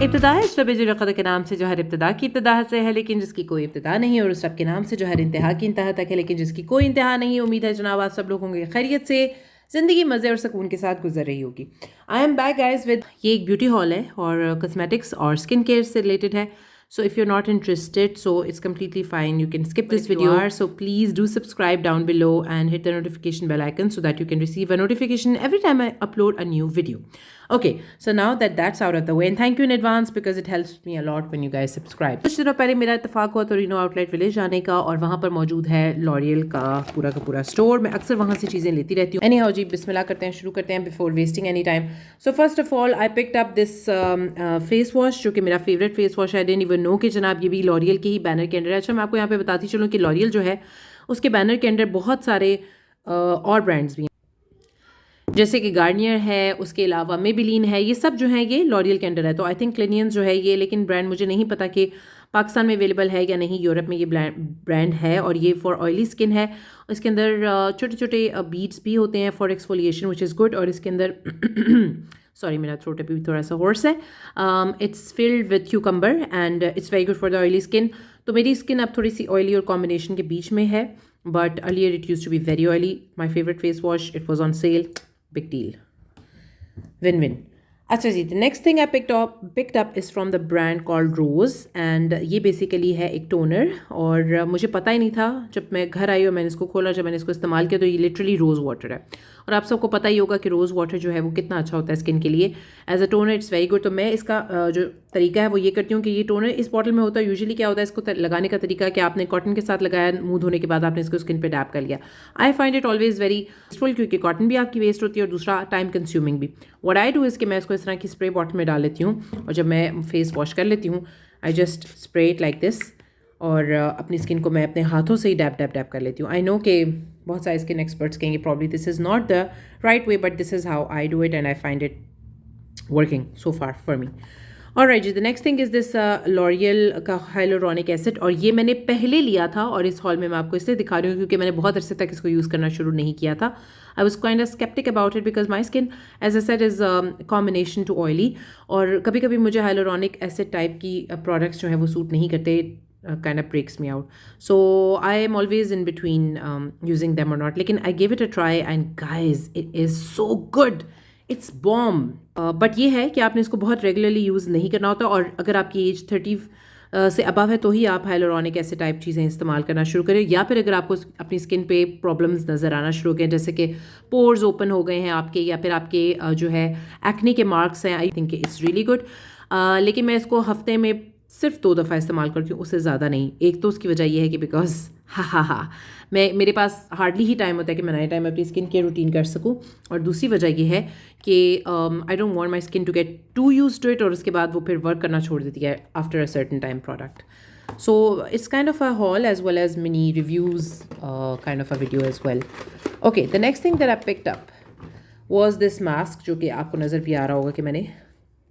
इब्तिदा है इस रब जुल के नाम से जो हर इब्तिदा की इब्तिदा से है लेकिन जिसकी कोई इब्तिदा नहीं, और उस रब के नाम से जो हर इंतहा की इंतहा तक है लेकिन जिसकी कोई इंतहा नहीं। उम्मीद है जनाब आप सब लोग होंगे खैरियत से, ज़िंदगी मज़े और सुकून के साथ गुजर रही होगी। I am back guys with, ये एक ब्यूटी हॉल है और कॉस्मेटिक्स और स्किन केयर से रिलेटेड है। So if you're not interested, so it's completely fine. You can skip this video. So please do subscribe down below and hit the notification bell icon so that you can receive a notification every time I upload a new video. Okay, so now that that's out of the way, and thank you in advance because it helps me a lot when you guys subscribe. कुछ दिनों पहले मेरा इत्तेफाक हुआ Torino outlet village जाने का, और वहाँ पर मौजूद है लॉरियल का पूरा स्टोर। मैं अक्सर वहाँ से चीज़ें लेती रहती हूँ। एनीहाउ जी, बिस्मिल्लाह करते हैं, शुरू करते हैं before wasting any time. So first of all I picked up this face wash, जो कि मेरा फेवरेट फेस वॉश है। आई डिडंट इवन नो कि जनाब ये भी लॉरियल के ही बैनर के अंडर है। अच्छा, मैं आपको यहाँ पे बताती चलूँ कि लॉरियल जो है उसके बैनर के अंडर बहुत सारे और ब्रांड्स भी हैं, जैसे कि गार्नियर है, उसके अलावा मेबिलीन है। ये सब जो है ये लॉरियल के अंडर है। तो आई थिंक क्लिनियंस जो है ये, लेकिन ब्रांड मुझे नहीं पता कि पाकिस्तान में अवेलेबल है या नहीं। यूरोप में ये ब्रांड है और ये फॉर ऑयली स्किन है। इसके अंदर छोटे छोटे बीड्स भी होते हैं for exfoliation which is good. और इसके अंदर सॉरी, मेरा थ्रोट अभी भी थोड़ा सा होर्स है। It's filled with cucumber and it's very good for the oily skin. तो मेरी स्किन अब थोड़ी सी ऑयली और कॉम्बिनेशन के बीच में है, but earlier it use to be very oily. My favourite face wash, it was on sale, big deal, win win. अच्छा जी, the next thing I picked up is from the brand called Rose, and ये basically है एक toner. और मुझे पता ही नहीं था जब मैं घर आई और मैंने इसको खोला, जब मैंने इसको इस्तेमाल किया, तो ये लिटरली रोज़ वाटर है। और आप सबको पता ही होगा कि रोज़ वाटर जो है वो कितना अच्छा होता है स्किन के लिए। As a toner it's very good. तो मैं इसका जो तरीका है वो ये करती हूँ कि ये टोनर इस बॉटल में होता है। यूजुअली क्या होता है, इसको लगाने का तरीका कि आपने कॉटन के साथ लगाया, मुंह धोने के बाद आपने इसको स्किन पे डैप कर लिया। आई find it always very useful, क्योंकि कॉटन भी आपकी वेस्ट होती है और दूसरा टाइम कंज्यूमिंग भी। व्हाट आई डू इज़ कि मैं इसको इस तरह की स्प्रे बॉटल में डाल लेती हूँ, और जब मैं फेस वॉश कर लेती हूँ I just spray it like this, और अपनी स्किन को मैं अपने हाथों से ही डैप डैप डैप कर लेती हूँ। आई नो कि बहुत सारे स्किन एक्सपर्ट्स कहेंगे probably this is not the right way, but this is how I do it and I find it working so far for me. Alright जी, the next thing is this L'Oreal का hyaluronic acid, और ये मैंने पहले लिया था और इस हॉल में मैं आपको इसलिए दिखा रही हूँ क्योंकि मैंने बहुत अरसे तक इसको यूज़ करना शुरू नहीं किया था। I was kind of sceptical about it because my skin as a set is combination to oily, और कभी कभी मुझे हाइलोरॉनिक एसिड टाइप की प्रोडक्ट्स जो है वो सूट नहीं करते, kind of breaks me out. So I am always in between using them or not. लेकिन I gave it a try and guys, it is so good. It's bomb. But ये है कि आपने इसको बहुत रेगुलरली यूज़ नहीं करना होता, और अगर आपकी एज 30 से अबव है तो ही आप हाइलोरॉनिक ऐसे टाइप चीज़ें इस्तेमाल करना शुरू करें, या फिर अगर आपको अपनी स्किन पे प्रॉब्लम्स नज़र आना शुरू हो गए, जैसे कि पोर्स ओपन हो गए हैं आपके, या फिर आपके जो है एक्ने के मार्क्स हैं, I think it's really good. लेकिन मैं इसको हफ्ते में सिर्फ 2 दफ़ा इस्तेमाल करती हूँ, उससे ज़्यादा नहीं। एक तो उसकी वजह यह है कि बिकॉज मेरे पास हार्डली ही टाइम होता है कि मैं नए टाइम अपनी स्किन केयर रूटीन कर सकूँ, और दूसरी वजह यह है कि I don't want my skin to get too used to it, और उसके बाद वो फिर वर्क करना छोड़ देती है after a certain time product. So it's kind of a haul as well as mini reviews kind of a video as well. Okay, the next thing that I picked up was this mask, जो कि आपको नज़र भी आ रहा होगा कि मैंने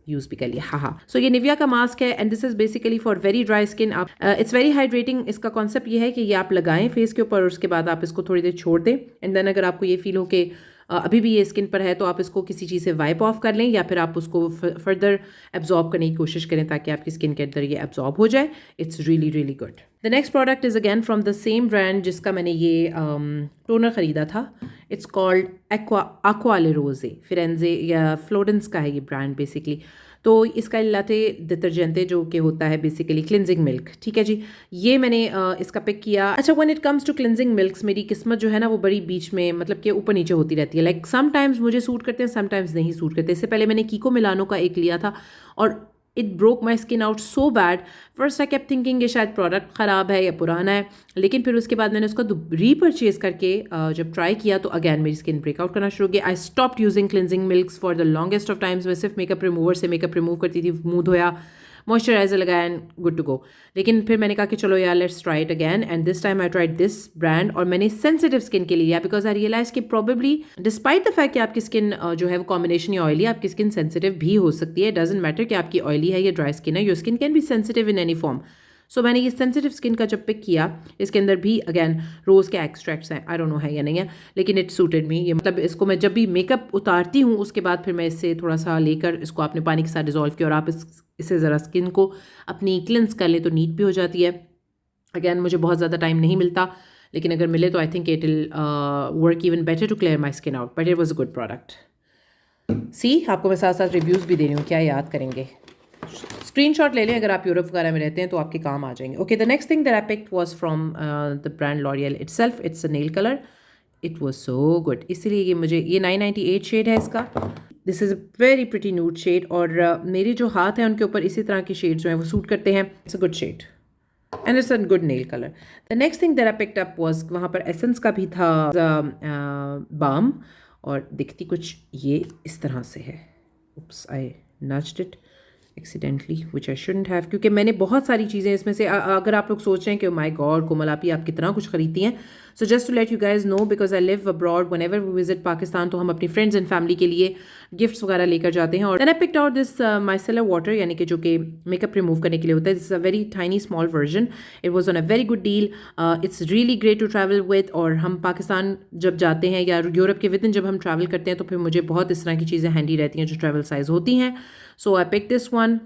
use भी कर लिया। सो ये निविया का मास्क है and this is basically for very dry skin. आप इट्स वेरी हाइड्रेटिंग। इसका कॉन्सेप्ट ये है कि ये आप लगाएं फेस के ऊपर और उसके बाद आप इसको थोड़ी देर छोड़ दें, एंड देन अगर आपको ये फील हो कि अभी भी ये स्किन पर है तो आप इसको किसी चीज़ से वाइप ऑफ कर लें, या फिर आप उसको फर्दर एब्जॉर्ब करने की कोशिश करें ताकि आपकी स्किन के अंदर ये एब्जॉर्ब हो जाए। It's really really good. The next product is again from the same brand जिसका मैंने ये टोनर ख़रीदा था। इट्स कॉल्ड एक्वाले रोज़े फिरेंजे, या फ्लोरेंस का है ये ब्रांड बेसिकली। तो इसका लाटे डिटर्जेंटे जो कि होता है बेसिकली क्लिनजिंग मिल्क। ठीक है जी, ये मैंने इसका पिक किया। अच्छा, when it comes to cleansing milks, मेरी किस्मत जो है ना वो बड़ी बीच में, मतलब कि ऊपर नीचे होती रहती है। लाइक समटाइम्स मुझे सूट करते हैं, समटाइम्स नहीं सूट करते। इससे पहले मैंने कीको मिलानो का एक लिया था और it broke my skin out so bad. First I kept thinking ये शायद प्रोडक्ट ख़राब है या पुराना है, लेकिन फिर उसके बाद मैंने उसको रीपरचेज़ करके जब ट्राई किया तो अगैन मेरी स्किन ब्रेकआउट करना शुरू हो गया। I stopped using cleansing milks for the longest of times. मैं सिर्फ मेकअप रिमूवर से मेकअप रिमूव करती थी, मुंह धोया, मॉइस्चराइजर लगाया एंड गुड टू गो। लेकिन फिर मैंने कहा कि चलो यार let's try it again, and this time I tried this brand, और मैंने सेंसिटिव स्किन के लिए लिया बिकॉज आई रियलाइज कि प्रॉबेबली डिस्पाइट द फैक्ट कि आपकी स्किन जो है वो कॉम्बिनेशन या ऑयली, आपकी स्किन सेंसिटिव भी हो सकती है। डजेंट मैटर कि आपकी ऑयली है या ड्राई स्किन है, your skin can be sensitive in any form. So मैंने ये सेंसिटिव स्किन का जब पिक किया, इसके अंदर भी अगैन रोज़ के एक्सट्रैक्ट्स हैं, आई डोंट नो है या नहीं है, लेकिन इट सूटेड मी। ये मतलब इसको मैं जब भी मेकअप उतारती हूँ उसके बाद फिर मैं इससे थोड़ा सा लेकर इसको आपने पानी के साथ डिज़ोल्व किया और आप इससे ज़रा स्किन को अपनी क्लिनस कर लें तो नीट भी हो जाती है। अगैन मुझे बहुत ज़्यादा टाइम नहीं मिलता, लेकिन अगर मिले तो I think it will work even better to clear my skin out, but it was a good product. See आपको मैं साथ साथ रिव्यूज़ भी दे रही हूँ, क्या याद करेंगे, स्क्रीनशॉट ले लें अगर आप यूरोप वगैरह में रहते हैं तो आपके काम आ जाएंगे। Okay, the next thing that I picked was from the brand L'Oreal itself, it's a nail colour, it was so good, इसीलिए ये मुझे ये 998 शेड है इसका। This is a very pretty nude shade और मेरे जो हाथ हैं उनके ऊपर इसी तरह के शेड जो हैं वो सूट करते हैं। It's a good shade and it's a good nail colour. The next thing that I picked up was, वहाँ पर एसेंस का भी था बाम और दिखती कुछ ये इस तरह से है। Oops, I notched it accidentally which I shouldn't have, क्योंकि मैंने बहुत सारी चीज़ें इसमें से अगर आप लोग सोच रहे हैं कि माय गॉड कोमल आप कितना कुछ खरीदती हैं, so just to let you guys know, because I live abroad, whenever we visit Pakistan तो हम अपनी फ्रेंड्स एंड फैमिली के लिए गिफ्ट्स वगैरह लेकर जाते हैं। और then I picked out this micellar water, यानी कि जो कि मेकअप रिमूव करने के लिए होता है। This is a very tiny small version, it was on a very good deal, it's really great to travel with. और हम पाकिस्तान जब जाते हैं या यूरोप के विद इन जब हम ट्रैवल करते हैं तो फिर मुझे बहुत इस तरह की चीज़ें हैंडी रहती हैं जो ट्रैवल साइज होती हैं। So I pick this one,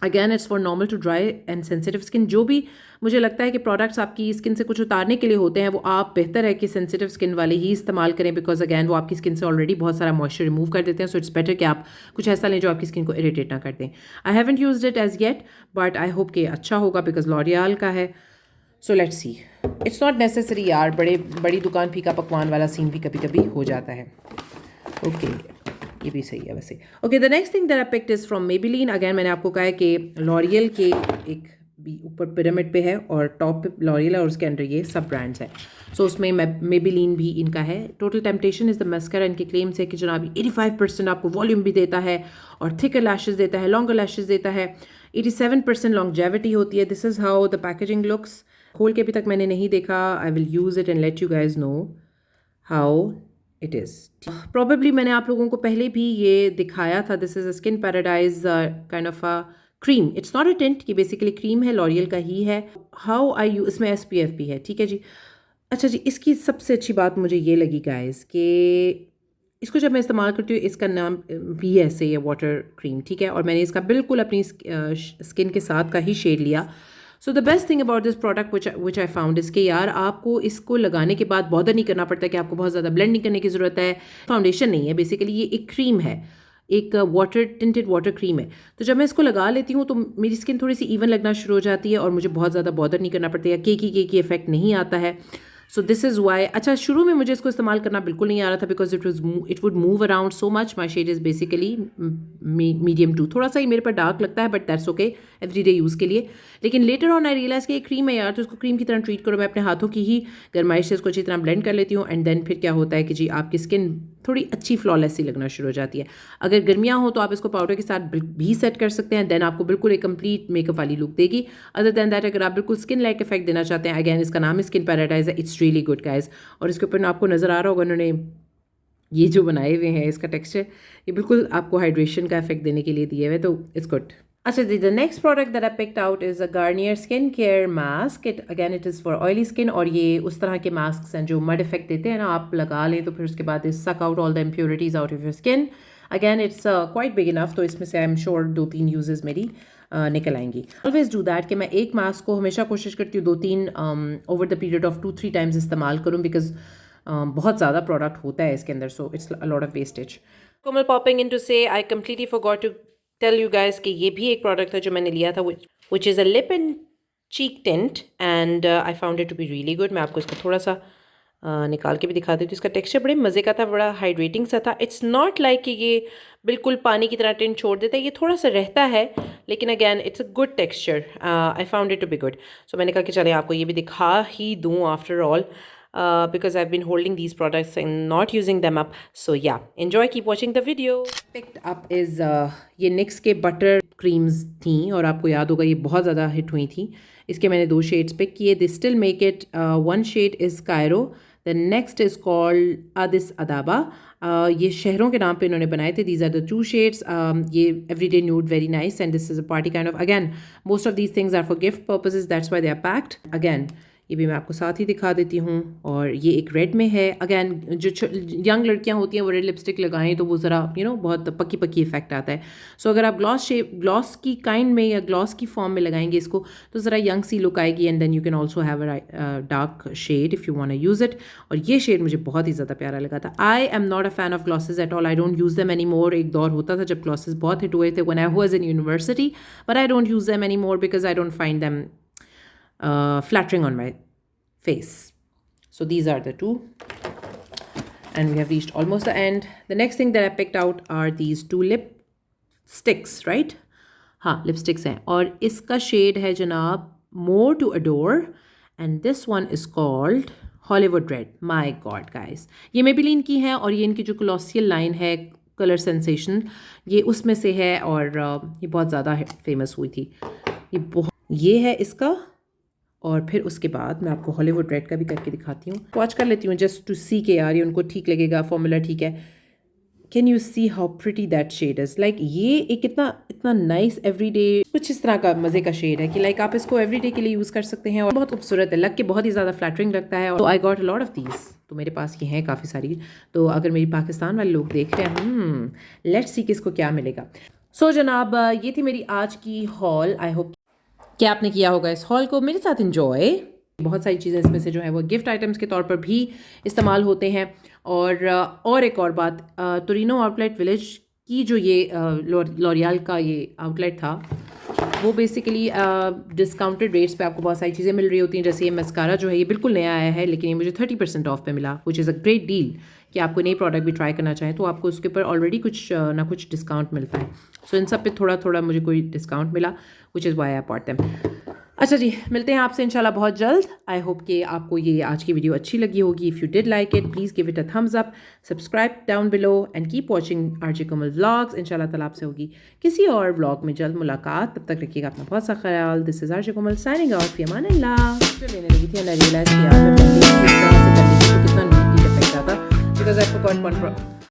again it's for normal to dry and sensitive skin. जो भी मुझे लगता है कि प्रोडक्ट्स आपकी स्किन से कुछ उतारने के लिए होते हैं वो आप बेहतर है कि सेंसिटिव स्किन वाले ही इस्तेमाल करें, बिकॉज अगैन वो आपकी स्किन से ऑलरेडी बहुत सारा मॉइस्चर रिमूव कर देते हैं। सो इट्स बेटर कि आप कुछ ऐसा लें जो आपकी स्किन को इरिटेट ना कर दें। I haven't used it as yet, but I hope कि अच्छा होगा बिकॉज लॉरियल का है। So let's see, it's not necessary यार, बड़ी दुकान फीका पकवान वाला सीन भी कभी कभी हो जाता है। ओके, ये भी सही है वैसे। Okay, the next thing that I picked is from Maybelline. Again मैंने आपको कहा है कि लॉरियल के एक भी ऊपर पिरामिड पे है और टॉप पे लॉरियल है और उसके अंडर ये सब ब्रांड्स हैं। सो उसमें मेबेलिन भी इनका है। Total temptation is the mascara, इनके क्लेम्स है कि जनाब 85% आपको वॉल्यूम भी देता है और थिकर लैशेज देता है, लॉन्गर लैशेज देता है, 87% लॉन्गजेविटी होती है। This is how the packaging looks. खोल के अभी तक मैंने नहीं देखा, I will use it and let you guys know how it is. Probably मैंने आप लोगों को पहले भी ये दिखाया था। This is a skin paradise kind of a cream, it's not a tint, ये बेसिकली क्रीम है, लॉरियल का ही है। हाउ आई यू, इसमें SPF भी है, ठीक है जी। अच्छा जी, इसकी सबसे अच्छी बात मुझे ये लगी गाइस कि इसको जब मैं इस्तेमाल करती हूँ, इसका नाम भी है से ये वाटर क्रीम, ठीक है, और मैंने इसका बिल्कुल अपनी स्किन के साथ का ही शेड लिया। So the best thing about this product which I found is कि यार आपको इसको लगाने के बाद बॉदर नहीं करना पड़ता कि आपको बहुत ज़्यादा ब्लेंड नहीं करने की ज़रूरत है। फाउंडेशन नहीं है, बेसिकली ये एक क्रीम है, एक वाटर टिंटेड वाटर क्रीम है। तो जब मैं इसको लगा लेती हूँ तो मेरी स्किन थोड़ी सी इवन लगना शुरू हो जाती है और मुझे बहुत ज़्यादा बॉदर नहीं करना पड़ता या केकी इफेक्ट नहीं आता है। So this is why. अच्छा, शुरू में मुझे इसको इस्तेमाल करना बिल्कुल नहीं आ रहा था because it would move around so much. My shade is basically medium two, थोड़ा सा ही मेरे पर डार्क लगता है, but that's okay everyday use के लिए। लेकिन लेटर ऑन आई रियलाइज़ कि ये क्रीम है यार, तो इसको क्रीम की तरह ट्रीट करो। मैं अपने हाथों की ही गरमाइश से इसको अच्छी तरह ब्लेंड कर लेती हूँ एंड देन फिर क्या होता है कि जी आपकी स्किन थोड़ी अच्छी फ्लॉलेस सी लगना शुरू हो जाती है। अगर गर्मियाँ हो तो आप इसको पाउडर के साथ भी सेट कर सकते हैं, देन आपको बिल्कुल एक कंप्लीट मेकअप वाली लुक देगी। अदर देन दैट अगर आप बिल्कुल स्किन लाइक इफेक्ट देना चाहते हैं, अगैन इसका नाम स्किन पैराडाइज है, इट्स रियली गुड गाइज। और इसके ऊपर आपको नज़र आ रहा होगा उन्होंने ये जो बनाए हुए हैं, इसका टेक्सचर ये बिल्कुल आपको हाइड्रेशन का इफेक्ट देने के लिए दिए हुए, तो इट्स गुड। अच्छा जी, the next product that I picked out is a Garnier skin care mask. It is for oily skin और ये उस तरह के मास्क हैं जो मड इफेक्ट देते हैं ना, आप लगा लें तो फिर उसके बाद suck out all the impurities out of your skin. Again it's quite big enough, तो इसमें से आई एम श्योर 2-3 यूजेस मेरी निकल आएंगी। ऑलवेज डू दैट कि मैं एक मास्क को हमेशा कोशिश करती हूँ 2-3 over the period of 2-3 times इस्तेमाल करूँ, बिकॉज बहुत ज़्यादा प्रोडक्ट होता है इसके अंदर, so it's a lot of wastage. Komal popping in to say I completely forgot to tell you guys कि ये भी एक प्रोडक्ट था जो मैंने लिया था, which is a lip and cheek tint and I found it to be really good. मैं आपको इसको थोड़ा सा निकाल के भी दिखा देती हूँ। इसका टेक्सचर बड़े मज़े का था, बड़ा हाइड्रेटिंग सा था। इट्स नॉट लाइक कि ये बिल्कुल पानी की तरह टिंट छोड़ देता है, ये थोड़ा सा रहता है, लेकिन again it's a good texture. I found it to be good. So मैंने कहा कि चले आपको ये भी दिखा ही दूँ after all, because I've been holding these products and not using them up. So yeah, enjoy, keep watching the video. Picked up is ये NYX के बटर क्रीम्स थी और आपको याद होगा ये बहुत ज़्यादा हिट हुई थी। इसके मैंने 2 शेड्स पिक किए। They still make it. One shade is Cairo, the next is called Addis Ababa. ये शहरों के नाम पे इन्होंने बनाए थे। These are the 2 shades. ये everyday nude, very nice, and this is a party kind of. Again most of these things are for gift purposes, that's why they are packed. Again ये भी मैं आपको साथ ही दिखा देती हूँ। और ये एक रेड में है। अगेन जो यंग लड़कियाँ होती हैं वो रेड लिपस्टिक लगाएं तो वो ज़रा बहुत पक्की पक्की इफेक्ट आता है। सो अगर आप ग्लॉस की काइंड में या ग्लॉस की फॉर्म में लगाएंगे इसको तो ज़रा यंग सी लुक आएगी। And then you can also have a dark shade if you want to use it. और ये शेड मुझे बहुत ही ज़्यादा प्यारा लगा था। I am not a fan of glosses at all. I don't use them any more. एक दौर होता था जब ग्लॉसेज बहुत हिट हुए थे when I was in university, but I don't use them any more because I don't find them flattering on my face. So these are the 2, and we have reached almost the end. The next thing that I picked out are these 2 lipsticks, right? हाँ, lipsticks हैं और इसका shade है जनाब More to Adore, and this one is called Hollywood Red. My God, guys, ये Maybelline की है और ये इनकी जो colossal line है Color Sensation, ये उसमें से है और ये बहुत ज़्यादा फेमस हुई थी। ये है इसका। और फिर उसके बाद मैं आपको हॉलीवुड रेड का भी करके दिखाती हूँ। वॉच कर लेती हूँ जस्ट टू सी के यार ये उनको ठीक लगेगा, फॉर्मूला ठीक है। Can you see how pretty that shade is. Like ये एक इतना नाइस एवरीडे कुछ इस तरह का मज़े का शेड है कि लाइक आप इसको एवरीडे के लिए यूज़ कर सकते हैं और बहुत खूबसूरत है, लग के बहुत ही ज़्यादा फ्लैटरिंग लगता है। तो I got a lot of these, तो मेरे पास ये हैं काफ़ी सारी। तो अगर मेरी पाकिस्तान वाले लोग देख रहे हैं, लेट्स सी किसको क्या मिलेगा। सो जनाब ये थी मेरी आज की हॉल। आई होप क्या आपने किया होगा इस हॉल को मेरे साथ एंजॉय। बहुत सारी चीज़ें इसमें से जो है वो गिफ्ट आइटम्स के तौर पर भी इस्तेमाल होते हैं। और एक और बात, टोरिनो आउटलेट विलेज की जो ये लॉरियल का ये आउटलेट था वो बेसिकली डिस्काउंटेड रेट्स पे आपको बहुत सारी चीज़ें मिल रही होती हैं। जैसे ये मस्कारा जो है ये बिल्कुल नया आया है लेकिन ये मुझे 30% ऑफ पे मिला, विच इज़ अ ग्रेट डील। कि आपको नई प्रोडक्ट भी ट्राई करना चाहें तो आपको उसके ऊपर ऑलरेडी कुछ ना कुछ डिस्काउंट मिलता है। सो इन सब पे थोड़ा थोड़ा मुझे कोई डिस्काउंट मिला, which is why I bought them. अच्छा जी, मिलते हैं आपसे इंशाल्लाह बहुत जल्द। आई होप कि आपको ये आज की वीडियो अच्छी लगी होगी। If you did like it please give it a thumbs up, subscribe down below and keep watching RJ Komal vlogs. इंशाल्लाह ताला आपसे होगी किसी और व्लॉग में जल्द मुलाकात। तब तक रखिएगा अपना बहुत सा ख्याल। This is RJ Komal signing out, फी अमानिल्लाह। जो लेने लगी थी, रियलाइज़ किया मैं कितना नीटली इफेक्ट आता बिकॉज आई फॉरगॉट वन